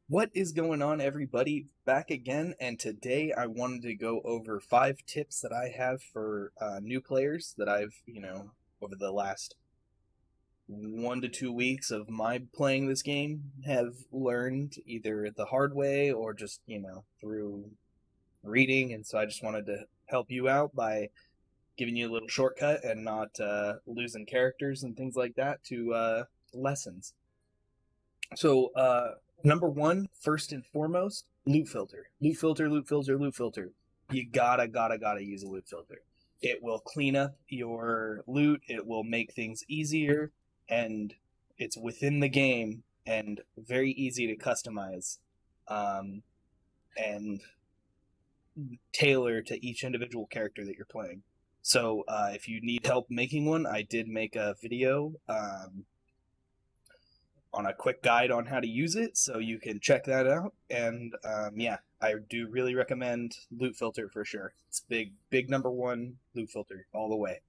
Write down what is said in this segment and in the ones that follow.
What is going on, everybody? Back again, and today I wanted to go over 5 tips that I have for new players that I've, over the last 1 to 2 weeks of my playing this game, have learned either the hard way or just, through reading. And so I just wanted to help you out by giving you a little shortcut and not losing characters and things like that to lessons. So, number one, first and foremost, loot filter. Loot filter, loot filter, loot filter. You gotta use a loot filter. It will clean up your loot, it will make things easier, and it's within the game and very easy to customize and tailor to each individual character that you're playing. So, if you need help making one, I did make a video on a quick guide on how to use it, so you can check that out. And yeah, I do really recommend Loot Filter for sure. It's big number one, Loot Filter all the way.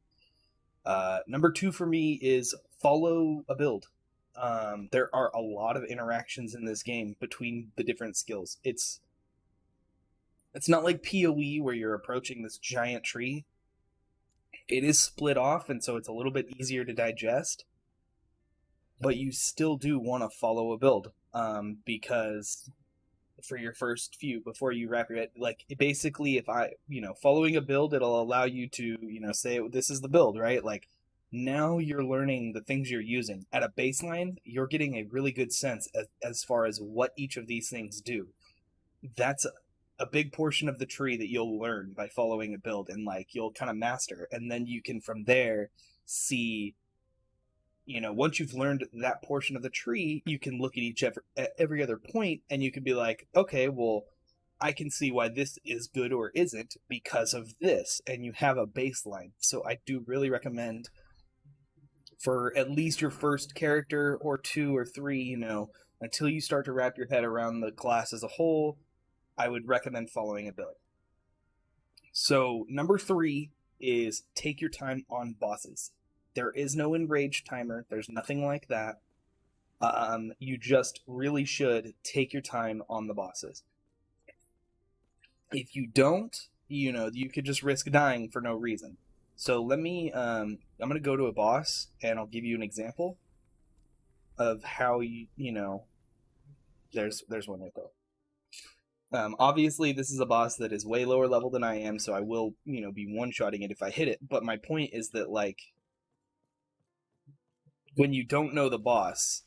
Number two for me is follow a build. There are a lot of interactions in this game between the different skills. It's not like PoE where you're approaching this giant tree. It is split off, and so it's a little bit easier to digest, but you still do want to follow a build, because for your first few, before you wrap your head, like, basically, if following a build, it'll allow you to, say this is the build, right? Like, now you're learning the things you're using. At a baseline, you're getting a really good sense as far as what each of these things do. That's a big portion of the tree that you'll learn by following a build, and like you'll kind of master, and then you can from there see, once you've learned that portion of the tree, you can look at every other point, and you can be like, okay, well, I can see why this is good or isn't because of this, and you have a baseline. So I do really recommend, for at least your first character or two or three, until you start to wrap your head around the class as a whole, I would recommend following a build. So number three is take your time on bosses. There is no enrage timer. There's nothing like that. You just really should take your time on the bosses. If you don't, you could just risk dying for no reason. So I'm going to go to a boss, and I'll give you an example of how there's one right there. Obviously, this is a boss that is way lower level than I am, so I will, be one-shotting it if I hit it. But my point is that, like, when you don't know the boss,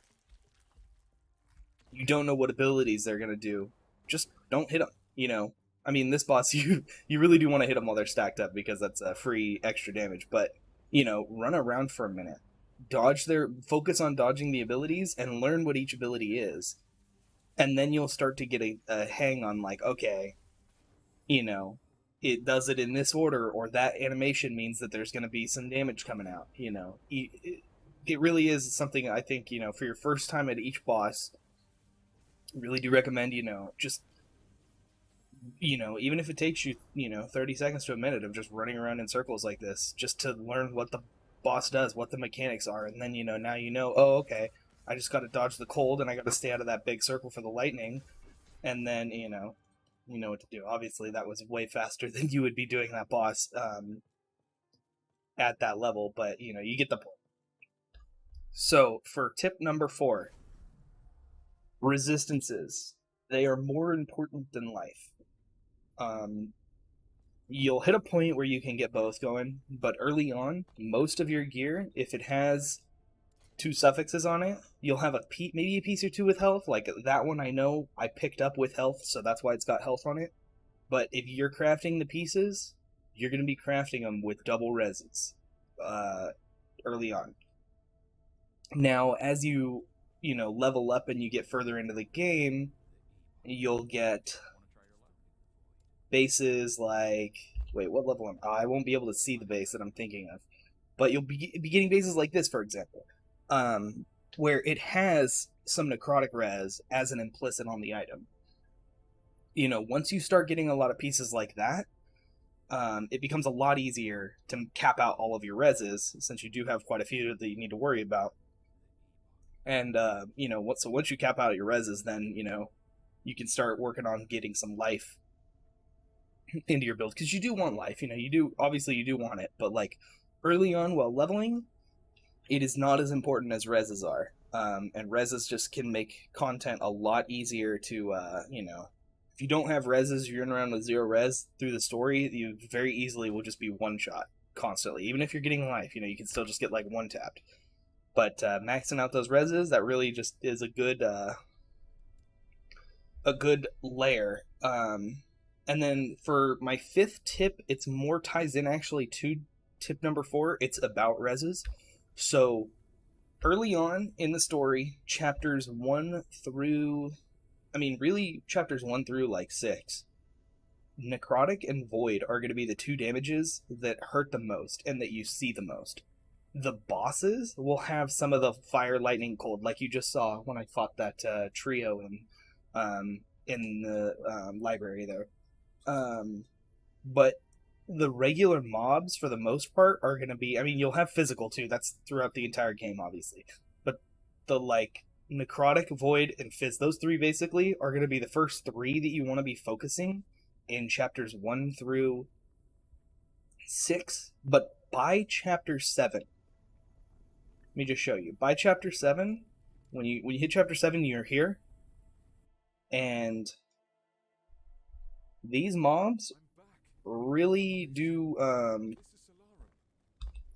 you don't know what abilities they're gonna do, just don't hit them. I mean, this boss, you really do want to hit them while they're stacked up, because that's a free extra damage. But run around for a minute, focus on dodging the abilities, and learn what each ability is, and then you'll start to get a hang on, like, okay, it does it in this order, or that animation means that there's going to be some damage coming out. It really is something, I think, for your first time at each boss, really do recommend, just, even if it takes you, 30 seconds to a minute of just running around in circles like this, just to learn what the boss does, what the mechanics are, and then, now oh, okay, I just got to dodge the cold, and I got to stay out of that big circle for the lightning, and then, you know what to do. Obviously, that was way faster than you would be doing that boss at that level, but, you get the point. So, for tip number 4, resistances. They are more important than life. You'll hit a point where you can get both going, but early on, most of your gear, if it has 2 suffixes on it, you'll have maybe a piece or 2 with health. Like that one, I know I picked up with health, so that's why it's got health on it. But if you're crafting the pieces, you're going to be crafting them with double reses early on. Now, as you level up and you get further into the game, you'll get bases like, wait, what level am I? I won't be able to see the base that I'm thinking of, but you'll be getting bases like this, for example, where it has some necrotic res as an implicit on the item. Once you start getting a lot of pieces like that, it becomes a lot easier to cap out all of your reses, since you do have quite a few that you need to worry about. And so once you cap out your reses, then you can start working on getting some life into your build, because you do want life. You do, obviously you do want it, but like early on while leveling, it is not as important as reses are. And reses just can make content a lot easier to, if you don't have reses, you're running around with 0 res through the story, you very easily will just be one shot constantly. Even if you're getting life, you can still just get like one tapped. But maxing out those reses, that really just is a good layer. And then for my 5th tip, it's more ties in actually to tip number 4. It's about reses. So early on in the story, chapters 1 through like 6, Necrotic and Void are going to be the 2 damages that hurt the most and that you see the most. The bosses will have some of the fire, lightning, cold, like you just saw when I fought that trio in the library there. But the regular mobs, for the most part, are going to be, you'll have physical too, that's throughout the entire game, obviously. But the, like, Necrotic, Void, and Fizz, those 3 basically are going to be the first 3 that you want to be focusing in chapters 1 through 6. But by chapter 7, let me just show you. By chapter 7, when you hit chapter 7, you're here, and these mobs really do,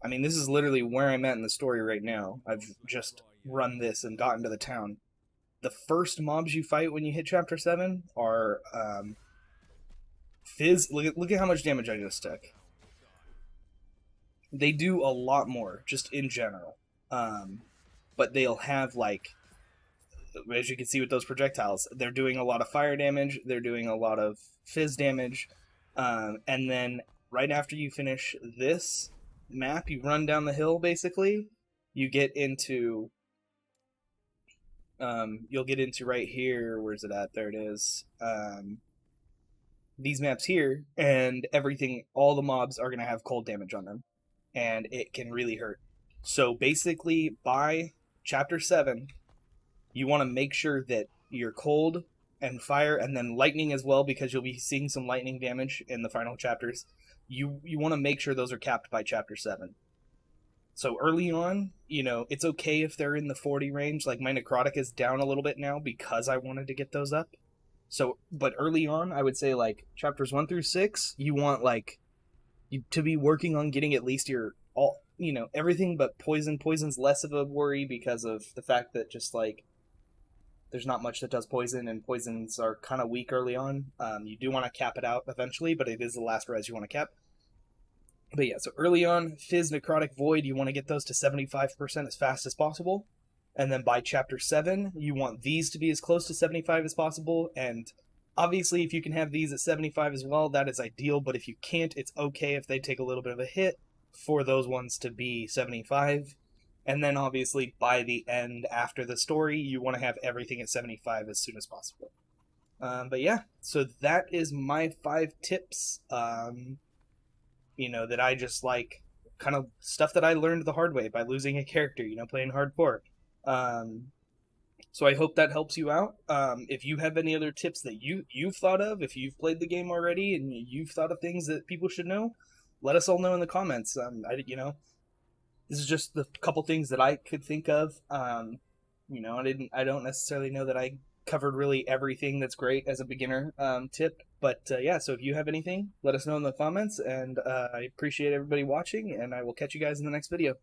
this is literally where I'm at in the story right now. I've just run this and gotten to the town. The first mobs you fight when you hit chapter 7 are Fizz. Look at how much damage I just took. They do a lot more, just in general. But they'll have, like, as you can see with those projectiles, they're doing a lot of fire damage, they're doing a lot of Fizz damage, and then right after you finish this map, you run down the hill, basically, you get into, you'll get into right here, where's it at, there it is, these maps here, and everything, all the mobs are going to have cold damage on them, and it can really hurt. So basically, by chapter 7, you want to make sure that you're cold and fire, and then lightning as well, because you'll be seeing some lightning damage in the final chapters. You want to make sure those are capped by chapter 7. So early on, it's okay if they're in the 40 range. Like, my Necrotic is down a little bit now because I wanted to get those up. So, but early on, I would say, like, chapters 1 through 6, you want, like, you to be working on getting at least your all, everything but poison. Poison's less of a worry because of the fact that just, like, there's not much that does poison, and poisons are kind of weak early on. You do want to cap it out eventually, but it is the last res you want to cap. But yeah, so early on, Fizz, Necrotic, Void, you want to get those to 75% as fast as possible. And then by chapter 7, you want these to be as close to 75 as possible. And obviously, if you can have these at 75 as well, that is ideal. But if you can't, it's okay if they take a little bit of a hit for those ones to be 75. And then obviously by the end, after the story, you want to have everything at 75 as soon as possible. But yeah, so that is my 5 tips, that I just like, kind of stuff that I learned the hard way by losing a character, playing hardcore. So I hope that helps you out. If you have any other tips that you've thought of, if you've played the game already and you've thought of things that people should know, let us all know in the comments. This is just the couple things that I could think of. I don't necessarily know that I covered really everything that's great as a beginner tip. But yeah, so if you have anything, let us know in the comments. And I appreciate everybody watching, and I will catch you guys in the next video.